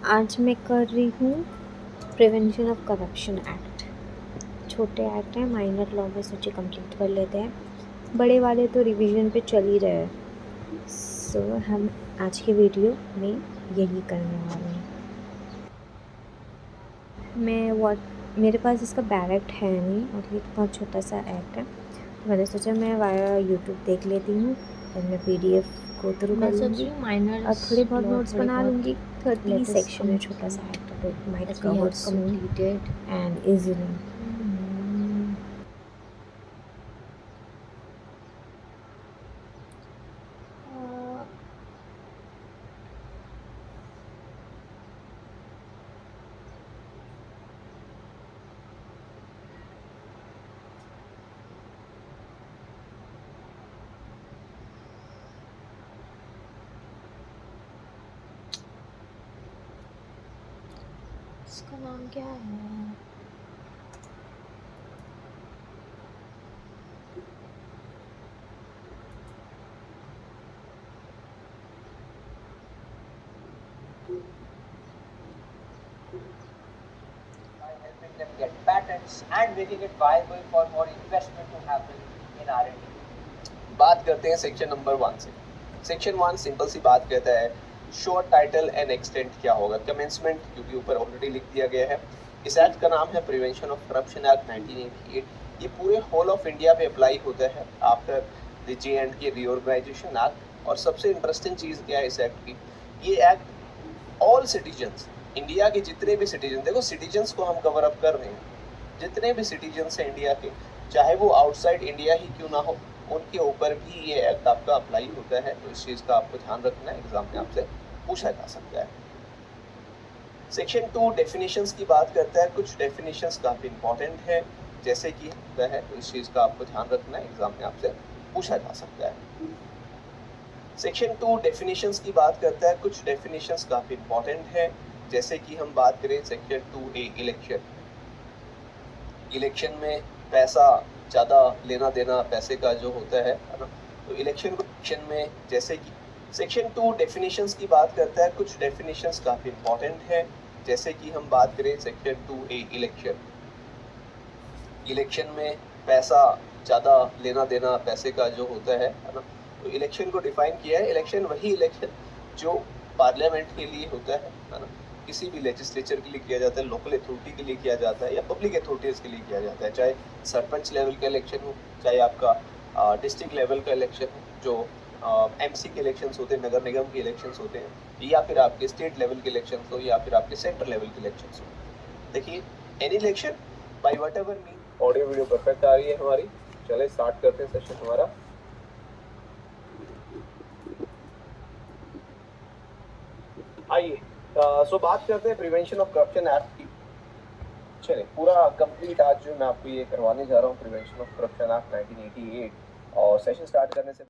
आज मैं कर रही हूँ प्रिवेंशन ऑफ करप्शन एक्ट। छोटे एक्ट हैं, माइनर लॉ में सोचे कंप्लीट कर लेते हैं, बड़े वाले तो रिवीजन पे चल ही रहे हैं। सो हम आज के वीडियो में यही करने वाले हैं। मेरे पास इसका डायरेक्ट है नहीं और ये बहुत छोटा सा एक्ट है, तो मैंने सोचा मैं वाया यूट्यूब देख लेती हूँ, फिर मैं PDF को थ्रू कर लूँगी और थोड़े बहुत नोट्स बना लूँगी। 30 सेक्शन है, छोटा सा एक्ट है, तो it might cover soon and easily. इसका नाम क्या है? by helping them get patents and making it viable for more investment to happen in R&D. बात करते हैं सेक्शन नंबर 1 से। सेक्शन 1 सिंपल सी बात कहता है शॉर्ट टाइटल एंड एक्सटेंट क्या होगा। कमेंसमेंट क्योंकि ऊपर ऑलरेडी लिख दिया गया है। इस एक्ट का नाम है प्रिवेंशन ऑफ करप्शन एक्ट 1988। ये पूरे होल ऑफ इंडिया पे अप्लाई होता है after the J&K reorganisation act. और सबसे इंटरेस्टिंग चीज़ क्या है इस एक्ट की, ये एक्ट ऑल सिटीजन्स, इंडिया के जितने भी सिटीजन, देखो सिटीजन्स को हम कवर अप कर रहे हैं, जितने भी सिटीजन्स हैं इंडिया के, चाहे वो आउटसाइड इंडिया ही क्यों ना हो, उनके ऊपर भी ये एक्ट आपका अप्लाई होता है। तो इस चीज़ का आपको ध्यान रखना है, एग्जाम में आपसे पूछा जा सकता है। सेक्शन 2 डेफिनेशंस की बात करता है। कुछ डेफिनेशंस काफ़ी इंपॉर्टेंट है, जैसे कि होता है, तो इस चीज़ का आपको ध्यान रखना है, एग्जाम में आपसे पूछा जा सकता है। सेक्शन 2 डेफिनेशंस की बात करता है। कुछ डेफिनेशंस काफ़ी इंपॉर्टेंट है, जैसे कि हम बात करें सेक्शन 2A इलेक्शन। इलेक्शन में पैसा ज़्यादा लेना देना पैसे का जो होता है ना, तो इलेक्शन में जैसे कि सेक्शन 2 डेफिनेशंस की बात करता है। कुछ डेफिनेशंस काफ़ी इंपॉर्टेंट है, जैसे कि हम बात करें सेक्शन 2A इलेक्शन। इलेक्शन में पैसा ज़्यादा लेना देना पैसे का जो होता है ना, तो इलेक्शन को डिफाइन किया है। इलेक्शन वही इलेक्शन जो पार्लियामेंट के लिए होता है ना, किसी भी लेजिस्लेचर के लिए किया जाता है, लोकल अथॉरिटी के लिए किया जाता है या पब्लिक अथॉरिटीज़ के लिए किया जाता है। चाहे सरपंच लेवल का इलेक्शन हो, चाहे आपका डिस्ट्रिक्ट लेवल का इलेक्शन हो, जो MC के इलेक्शंस होते हैं, नगर निगम के इलेक्शंस होते हैं, या फिर आपके स्टेट लेवल के इलेक्शंस हो, या फिर आपके सेंट्रल लेवल के इलेक्शंस हो। देखिए, any election by whatever mean. Audio video perfect आ रही है हमारी। चले स्टार्ट करते हैं सेशन हमारा। आइए सो बात करते हैं प्रिवेंशन ऑफ करप्शन एक्ट की। चलिए पूरा कंप्लीट आज जो मैं आपको ये करवाने जा रहा हूँ प्रिवेंशन ऑफ करप्शन एक्ट 1988। और सेशन स्टार्ट करने से